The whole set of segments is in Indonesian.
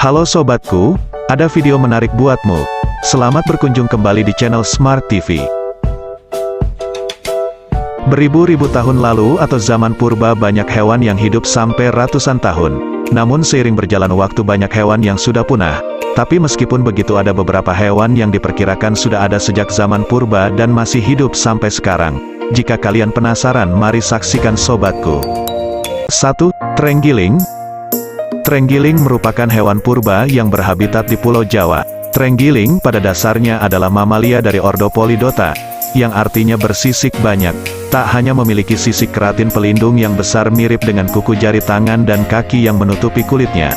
Halo sobatku, ada video menarik buatmu. Selamat berkunjung kembali di channel Smart TV. Beribu-ribu tahun lalu atau zaman purba banyak hewan yang hidup sampai ratusan tahun. Namun seiring berjalan waktu banyak hewan yang sudah punah. Tapi meskipun begitu ada beberapa hewan yang diperkirakan sudah ada sejak zaman purba dan masih hidup sampai sekarang. Jika kalian penasaran, mari saksikan sobatku. 1. Terenggiling. Terenggiling merupakan hewan purba yang berhabitat di Pulau Jawa. Terenggiling pada dasarnya adalah mamalia dari ordo Polydota, yang artinya bersisik banyak. Tak hanya memiliki sisik keratin pelindung yang besar mirip dengan kuku jari tangan dan kaki yang menutupi kulitnya.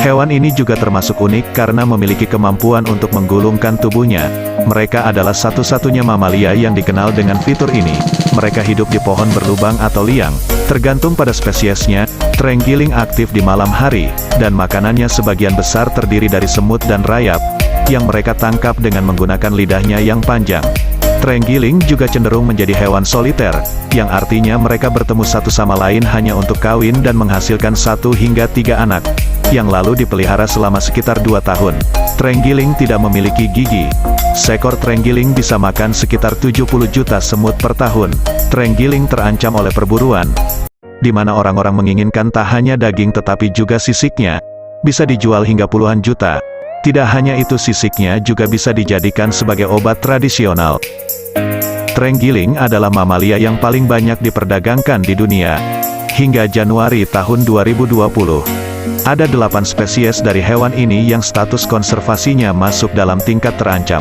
Hewan ini juga termasuk unik karena memiliki kemampuan untuk menggulungkan tubuhnya. Mereka adalah satu-satunya mamalia yang dikenal dengan fitur ini. Mereka hidup di pohon berlubang atau liang. Tergantung pada spesiesnya, terenggiling aktif di malam hari, dan makanannya sebagian besar terdiri dari semut dan rayap, yang mereka tangkap dengan menggunakan lidahnya yang panjang. Terenggiling juga cenderung menjadi hewan soliter, yang artinya mereka bertemu satu sama lain hanya untuk kawin dan menghasilkan 1 hingga 3 anak, yang lalu dipelihara selama sekitar 2 tahun. Terenggiling tidak memiliki gigi. Seekor terenggiling bisa makan sekitar 70 juta semut per tahun. Terenggiling terancam oleh perburuan, di mana orang-orang menginginkan tak hanya daging tetapi juga sisiknya, bisa dijual hingga puluhan juta. Tidak hanya itu, sisiknya juga bisa dijadikan sebagai obat tradisional. Terenggiling adalah mamalia yang paling banyak diperdagangkan di dunia. Hingga Januari tahun 2020, ada 8 spesies dari hewan ini yang status konservasinya masuk dalam tingkat terancam.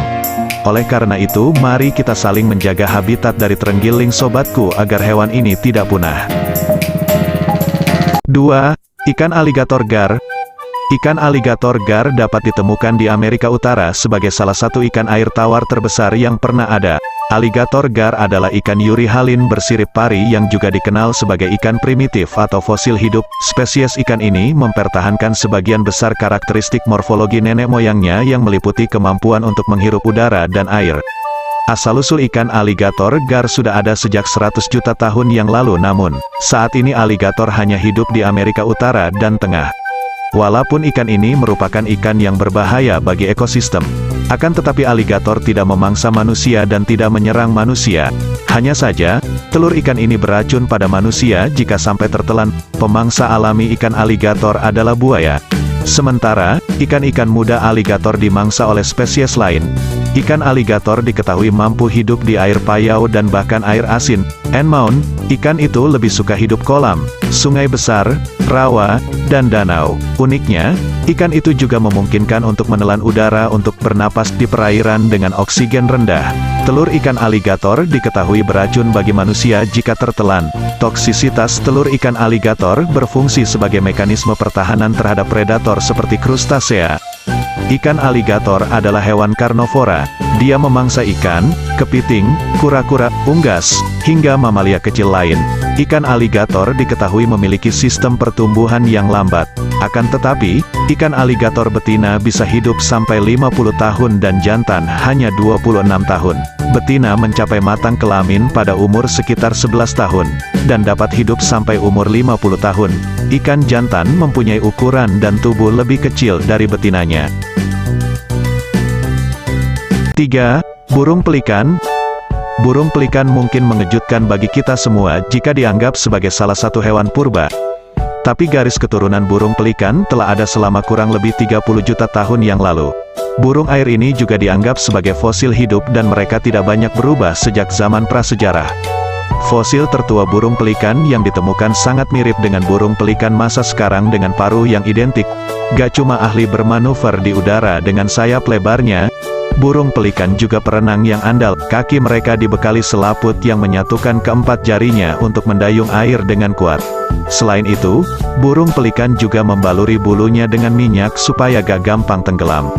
Oleh karena itu, mari kita saling menjaga habitat dari terenggiling sobatku agar hewan ini tidak punah. 2. Ikan aligator gar. Ikan aligator gar dapat ditemukan di Amerika Utara sebagai salah satu ikan air tawar terbesar yang pernah ada. Aligator gar adalah ikan Euryhalin bersirip pari yang juga dikenal sebagai ikan primitif atau fosil hidup. Spesies ikan ini mempertahankan sebagian besar karakteristik morfologi nenek moyangnya yang meliputi kemampuan untuk menghirup udara dan air. Asal-usul ikan aligator gar sudah ada sejak 100 juta tahun yang lalu, namun saat ini aligator hanya hidup di Amerika Utara dan Tengah. Walaupun ikan ini merupakan ikan yang berbahaya bagi ekosistem, akan tetapi aligator tidak memangsa manusia dan tidak menyerang manusia. Hanya saja, telur ikan ini beracun pada manusia jika sampai tertelan. Pemangsa alami ikan aligator adalah buaya. Sementara, ikan-ikan muda aligator dimangsa oleh spesies lain. Ikan aligator diketahui mampu hidup di air payau dan bahkan air asin. Enmaun, ikan itu lebih suka hidup kolam, sungai besar, rawa, dan danau. Uniknya, ikan itu juga memungkinkan untuk menelan udara untuk bernapas di perairan dengan oksigen rendah. Telur ikan aligator diketahui beracun bagi manusia jika tertelan. Toksisitas telur ikan aligator berfungsi sebagai mekanisme pertahanan terhadap predator seperti krustasea. Ikan aligator adalah hewan karnivora. Dia memangsa ikan, kepiting, kura-kura, unggas, hingga mamalia kecil lain. Ikan aligator diketahui memiliki sistem pertumbuhan yang lambat. Akan tetapi, ikan aligator betina bisa hidup sampai 50 tahun dan jantan hanya 26 tahun. Betina mencapai matang kelamin pada umur sekitar 11 tahun, dan dapat hidup sampai umur 50 tahun. Ikan jantan mempunyai ukuran dan tubuh lebih kecil dari betinanya. 3. Burung pelikan. Burung pelikan mungkin mengejutkan bagi kita semua jika dianggap sebagai salah satu hewan purba. Tapi garis keturunan burung pelikan telah ada selama kurang lebih 30 juta tahun yang lalu. Burung air ini juga dianggap sebagai fosil hidup dan mereka tidak banyak berubah sejak zaman prasejarah. Fosil tertua burung pelikan yang ditemukan sangat mirip dengan burung pelikan masa sekarang dengan paruh yang identik. Gak cuma ahli bermanuver di udara dengan sayap lebarnya, burung pelikan juga perenang yang andal. Kaki mereka dibekali selaput yang menyatukan keempat jarinya untuk mendayung air dengan kuat. Selain itu, burung pelikan juga membaluri bulunya dengan minyak supaya gak gampang tenggelam.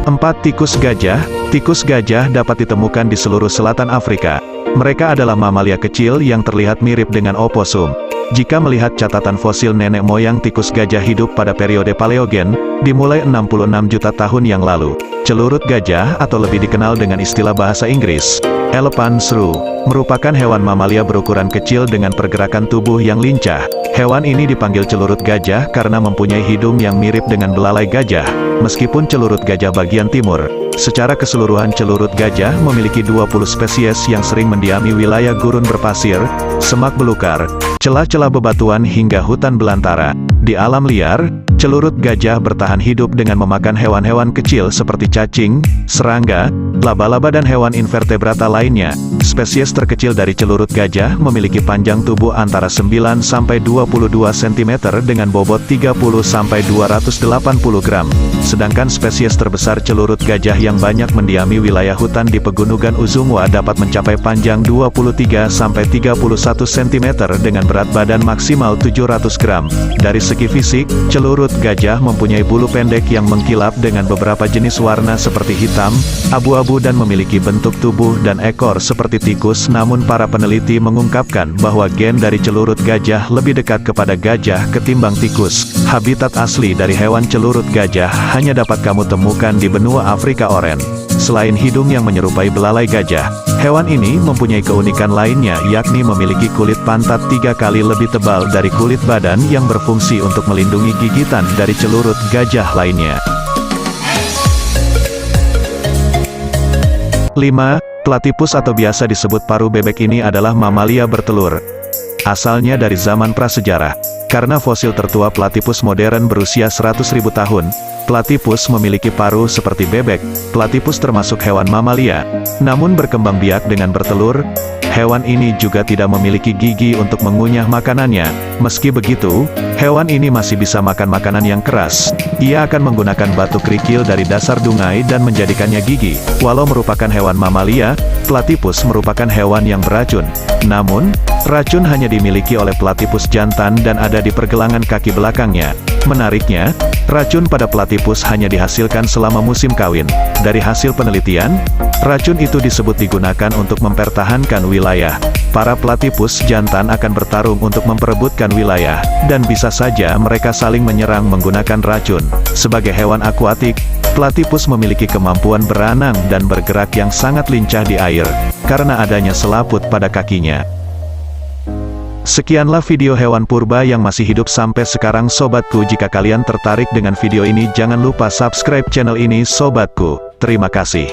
4. Tikus gajah. Tikus gajah dapat ditemukan di seluruh selatan Afrika. Mereka adalah mamalia kecil yang terlihat mirip dengan oposum. Jika melihat catatan fosil nenek moyang tikus gajah hidup pada periode Paleogen, dimulai 66 juta tahun yang lalu. Celurut gajah atau lebih dikenal dengan istilah bahasa Inggris, Elephant shrew merupakan hewan mamalia berukuran kecil dengan pergerakan tubuh yang lincah. Hewan ini dipanggil celurit gajah karena mempunyai hidung yang mirip dengan belalai gajah. Meskipun celurit gajah bagian timur, secara keseluruhan celurit gajah memiliki 20 spesies yang sering mendiami wilayah gurun berpasir, semak belukar, celah-celah bebatuan hingga hutan belantara. Di alam liar, celurit gajah bertahan hidup dengan memakan hewan-hewan kecil seperti cacing, serangga, laba-laba dan hewan invertebrata lainnya. Spesies terkecil dari celurit gajah memiliki panjang tubuh antara 9 sampai 22 cm dengan bobot 30 sampai 280 gram. Sedangkan spesies terbesar celurit gajah yang banyak mendiami wilayah hutan di pegunungan Uzungwa dapat mencapai panjang 23 sampai 31 cm dengan berat badan maksimal 700 gram. Dari segi fisik, celurit gajah mempunyai bulu pendek yang mengkilap dengan beberapa jenis warna seperti hitam, abu-abu dan memiliki bentuk tubuh dan ekor seperti tikus. Namun para peneliti mengungkapkan bahwa gen dari celurit gajah lebih dekat kepada gajah ketimbang tikus. Habitat asli dari hewan celurit gajah hanya dapat kamu temukan di benua Afrika Oren. Selain hidung yang menyerupai belalai gajah, hewan ini mempunyai keunikan lainnya, yakni memiliki kulit pantat 3 kali lebih tebal dari kulit badan yang berfungsi untuk melindungi gigitan dari celurit gajah lainnya. 5. Platypus atau biasa disebut paru bebek ini adalah mamalia bertelur. Asalnya dari zaman prasejarah. Karena fosil tertua platypus modern berusia 100.000 tahun, platypus memiliki paru seperti bebek. Platypus termasuk hewan mamalia, namun berkembang biak dengan bertelur. Hewan ini juga tidak memiliki gigi untuk mengunyah makanannya. Meski begitu, hewan ini masih bisa makan makanan yang keras. Ia akan menggunakan batu kerikil dari dasar dungai dan menjadikannya gigi. Walau merupakan hewan mamalia, platypus merupakan hewan yang beracun. Namun, racun hanya dimiliki oleh platypus jantan dan ada di pergelangan kaki belakangnya. Menariknya, racun pada platypus hanya dihasilkan selama musim kawin. Dari hasil penelitian, racun itu disebut digunakan untuk mempertahankan wilayah. Para platypus jantan akan bertarung untuk memperebutkan wilayah, dan bisa saja mereka saling menyerang menggunakan racun. Sebagai hewan akuatik, platypus memiliki kemampuan berenang dan bergerak yang sangat lincah di air, karena adanya selaput pada kakinya. Sekianlah video hewan purba yang masih hidup sampai sekarang sobatku. Jika kalian tertarik dengan video ini, jangan lupa subscribe channel ini sobatku. Terima kasih.